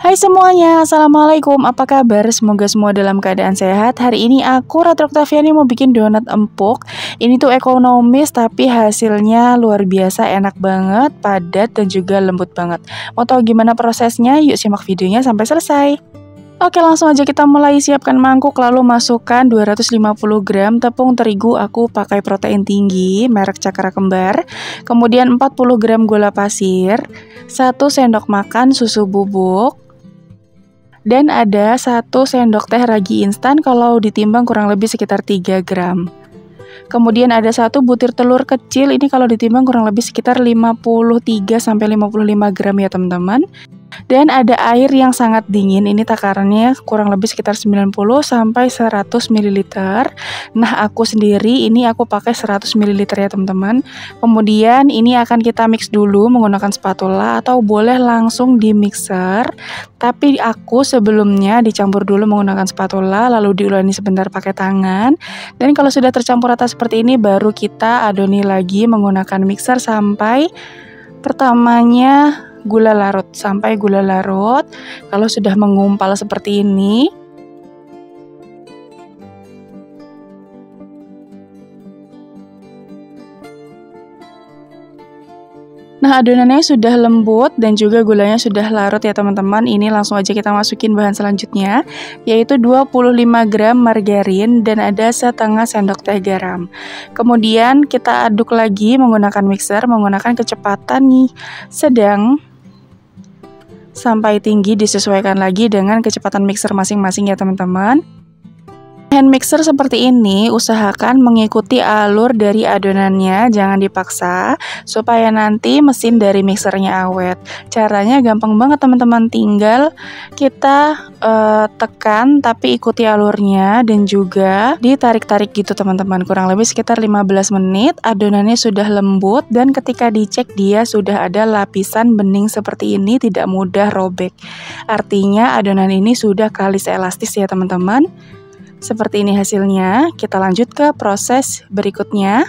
Hai semuanya, Assalamualaikum, apa kabar? Semoga semua dalam keadaan sehat. Hari ini aku, Ratu Oktaviani, mau bikin donat empuk. Ini tuh ekonomis tapi hasilnya luar biasa, enak banget, padat, dan juga lembut banget. Mau tahu gimana prosesnya? Yuk simak videonya sampai selesai. Oke, langsung aja kita mulai. Siapkan mangkuk, lalu masukkan 250 gram tepung terigu. Aku pakai protein tinggi, merek Cakra Kembar. Kemudian 40 gram gula pasir, 1 sendok makan susu bubuk, dan ada 1 sendok teh ragi instan, kalau ditimbang kurang lebih sekitar 3 gram. Kemudian ada 1 butir telur kecil, ini kalau ditimbang kurang lebih sekitar 53-55 gram ya teman-teman. Dan ada air yang sangat dingin, ini takarannya kurang lebih sekitar 90-100 ml. Nah, aku sendiri ini aku pakai 100 ml ya teman-teman. Kemudian ini akan kita mix dulu menggunakan spatula atau boleh langsung di mixer. Tapi aku sebelumnya dicampur dulu menggunakan spatula, lalu diuleni sebentar pakai tangan. Dan kalau sudah tercampur rata seperti ini, baru kita adoni lagi menggunakan mixer sampai pertamanya gula larut, sampai gula larut. Kalau sudah mengumpal seperti ini, nah adonannya sudah lembut dan juga gulanya sudah larut ya teman-teman. Ini langsung aja kita masukin bahan selanjutnya, yaitu 25 gram margarin dan ada setengah sendok teh garam. Kemudian kita aduk lagi menggunakan mixer, menggunakan kecepatan nih sedang sampai tinggi, disesuaikan lagi dengan kecepatan mixer masing-masing ya teman-teman. Hand mixer seperti ini usahakan mengikuti alur dari adonannya, jangan dipaksa supaya nanti mesin dari mixernya awet. Caranya gampang banget teman-teman, tinggal kita tekan tapi ikuti alurnya dan juga ditarik-tarik gitu teman-teman. Kurang lebih sekitar 15 menit adonannya sudah lembut dan ketika dicek dia sudah ada lapisan bening seperti ini, tidak mudah robek. Artinya adonan ini sudah kalis elastis ya teman-teman. Seperti ini hasilnya. Kita lanjut ke proses berikutnya.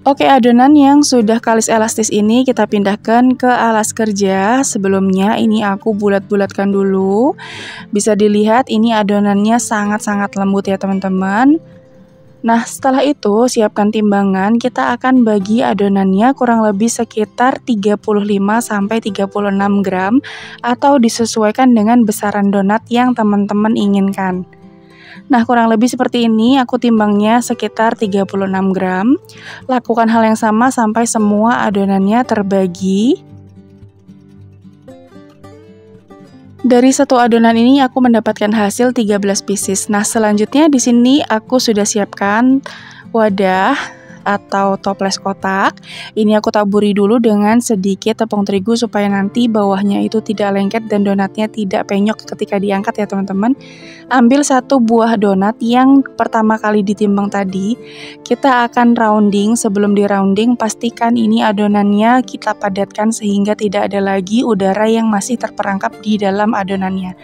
Oke, adonan yang sudah kalis elastis ini kita pindahkan ke alas kerja. Sebelumnya ini aku bulat-bulatkan dulu. Bisa dilihat ini adonannya sangat-sangat lembut ya teman-teman. Nah, setelah itu siapkan timbangan, kita akan bagi adonannya kurang lebih sekitar 35-36 gram atau disesuaikan dengan besaran donat yang teman-teman inginkan. Nah, kurang lebih seperti ini, aku timbangnya sekitar 36 gram. Lakukan hal yang sama sampai semua adonannya terbagi. Dari satu adonan ini aku mendapatkan hasil 13 pieces. Nah, selanjutnya di sini aku sudah siapkan wadah atau toples kotak. Ini aku taburi dulu dengan sedikit tepung terigu supaya nanti bawahnya itu tidak lengket dan donatnya tidak penyok ketika diangkat ya teman-teman. Ambil 1 buah donat yang pertama kali ditimbang tadi. Kita akan rounding. Sebelum di rounding pastikan ini adonannya kita padatkan sehingga tidak ada lagi udara yang masih terperangkap di dalam adonannya.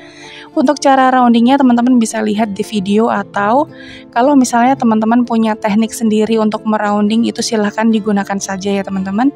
Untuk cara roundingnya teman-teman bisa lihat di video, atau kalau misalnya teman-teman punya teknik sendiri untuk merounding itu silahkan digunakan saja ya teman-teman.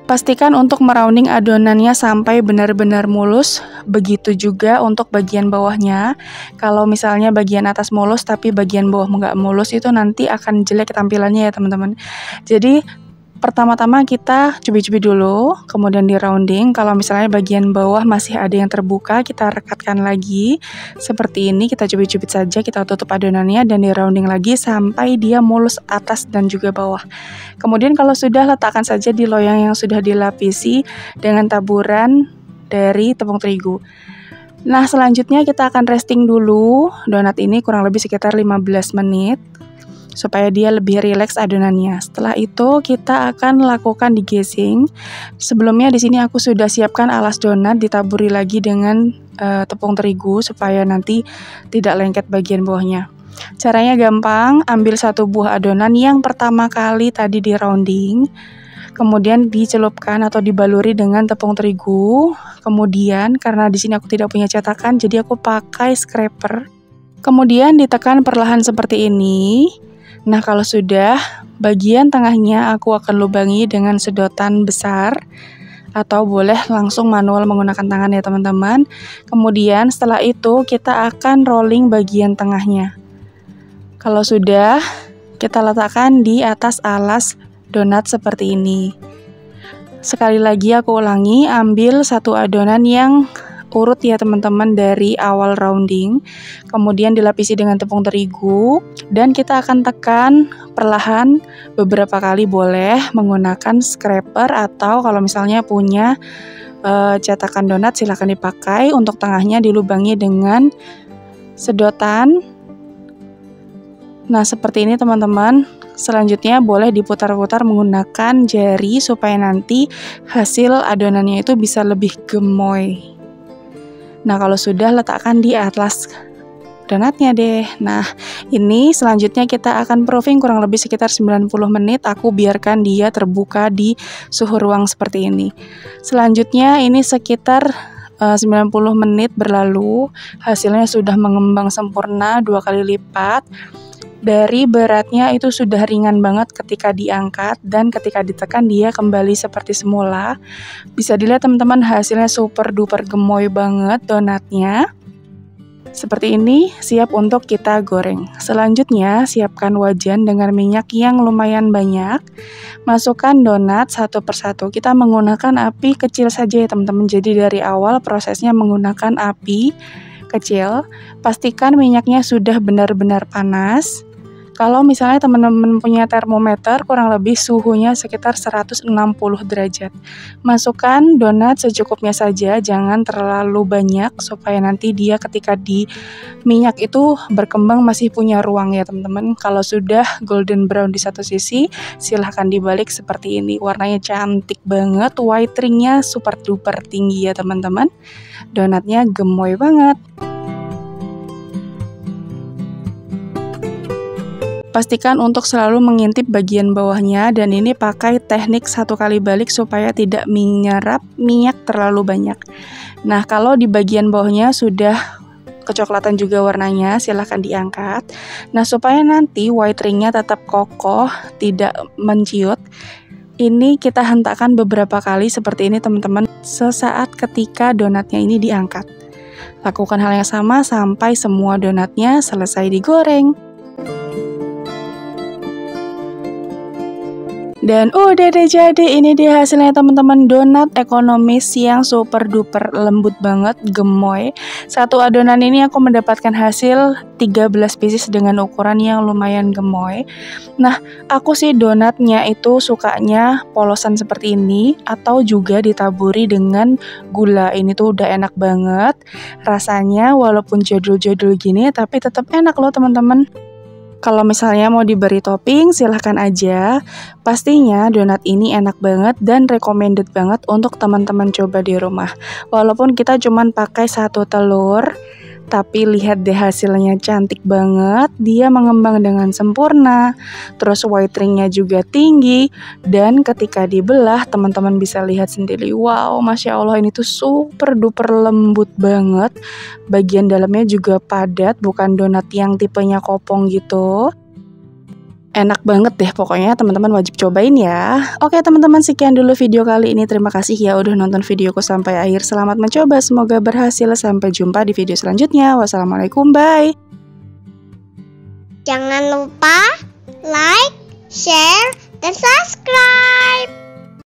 Pastikan untuk merounding adonannya sampai benar-benar mulus. Begitu juga untuk bagian bawahnya. Kalau misalnya bagian atas mulus tapi bagian bawah nggak mulus, itu nanti akan jelek tampilannya ya teman-teman. Jadi pertama-tama kita cubit-cubit dulu, kemudian di rounding. Kalau misalnya bagian bawah masih ada yang terbuka, kita rekatkan lagi. Seperti ini, kita cubit-cubit saja, kita tutup adonannya dan di rounding lagi sampai dia mulus atas dan juga bawah. Kemudian kalau sudah, letakkan saja di loyang yang sudah dilapisi dengan taburan dari tepung terigu. Nah, selanjutnya kita akan resting dulu donat ini kurang lebih sekitar 15 menit. Supaya dia lebih rileks adonannya. Setelah itu kita akan lakukan degazing. Sebelumnya di sini aku sudah siapkan alas donat, ditaburi lagi dengan tepung terigu supaya nanti tidak lengket bagian bawahnya. Caranya gampang, ambil 1 buah adonan yang pertama kali tadi di rounding, kemudian dicelupkan atau dibaluri dengan tepung terigu. Kemudian karena di sini aku tidak punya cetakan, jadi aku pakai scraper. Kemudian ditekan perlahan seperti ini. Nah, kalau sudah, bagian tengahnya aku akan lubangi dengan sedotan besar atau boleh langsung manual menggunakan tangan ya teman-teman. Kemudian setelah itu kita akan rolling bagian tengahnya. Kalau sudah, kita letakkan di atas alas donat seperti ini. Sekali lagi aku ulangi, ambil satu adonan yang urut ya teman-teman dari awal rounding, kemudian dilapisi dengan tepung terigu, dan kita akan tekan perlahan beberapa kali, boleh menggunakan scraper atau kalau misalnya punya cetakan donat silahkan dipakai. Untuk tengahnya dilubangi dengan sedotan. Nah seperti ini teman-teman. Selanjutnya boleh diputar-putar menggunakan jari supaya nanti hasil adonannya itu bisa lebih gemoy. Nah kalau sudah, letakkan di atas donatnya deh. Nah ini selanjutnya kita akan proofing kurang lebih sekitar 90 menit. Aku biarkan dia terbuka di suhu ruang seperti ini. Selanjutnya ini sekitar 90 menit berlalu. Hasilnya sudah mengembang sempurna 2 kali lipat. Dari beratnya itu sudah ringan banget ketika diangkat, dan ketika ditekan dia kembali seperti semula. Bisa dilihat teman-teman, hasilnya super duper gemoy banget donatnya. Seperti ini, siap untuk kita goreng. Selanjutnya, siapkan wajan dengan minyak yang lumayan banyak. Masukkan donat satu persatu. Kita menggunakan api kecil saja ya teman-teman. Jadi dari awal prosesnya menggunakan api kecil. Pastikan minyaknya sudah benar-benar panas. Kalau misalnya teman-teman punya termometer, kurang lebih suhunya sekitar 160 derajat. Masukkan donat secukupnya saja, jangan terlalu banyak supaya nanti dia ketika di minyak itu berkembang masih punya ruang ya teman-teman. Kalau sudah golden brown di satu sisi, silahkan dibalik seperti ini. Warnanya cantik banget, white ringnya super duper tinggi ya teman-teman. Donatnya gemoy banget. Pastikan untuk selalu mengintip bagian bawahnya, dan ini pakai teknik 1 kali balik supaya tidak menyerap minyak terlalu banyak. Nah kalau di bagian bawahnya sudah kecoklatan juga warnanya, silahkan diangkat. Nah supaya nanti white ringnya tetap kokoh, tidak menciut, ini kita hentakkan beberapa kali seperti ini teman-teman, sesaat ketika donatnya ini diangkat. Lakukan hal yang sama sampai semua donatnya selesai digoreng. Dan udah deh, jadi ini dia hasilnya teman-teman, donat ekonomis yang super duper lembut banget, gemoy. Satu adonan ini aku mendapatkan hasil 13 pieces dengan ukuran yang lumayan gemoy. Nah aku sih donatnya itu sukanya polosan seperti ini, atau juga ditaburi dengan gula. Ini tuh udah enak banget rasanya, walaupun jadul-jadul gini tapi tetap enak loh teman-teman. Kalau misalnya mau diberi topping, silahkan aja. Pastinya donat ini enak banget dan recommended banget untuk teman-teman coba di rumah. Walaupun kita cuman pakai 1 telur, tapi lihat deh hasilnya cantik banget. Dia mengembang dengan sempurna, terus white ringnya juga tinggi, dan ketika dibelah teman-teman bisa lihat sendiri. Wow, Masya Allah, ini tuh super duper lembut banget. Bagian dalamnya juga padat, bukan donat yang tipenya kopong gitu. Enak banget deh pokoknya, teman-teman wajib cobain ya. Oke teman-teman, sekian dulu video kali ini. Terima kasih ya udah nonton videoku sampai akhir. Selamat mencoba, semoga berhasil. Sampai jumpa di video selanjutnya. Wassalamualaikum, bye. Jangan lupa like, share, dan subscribe.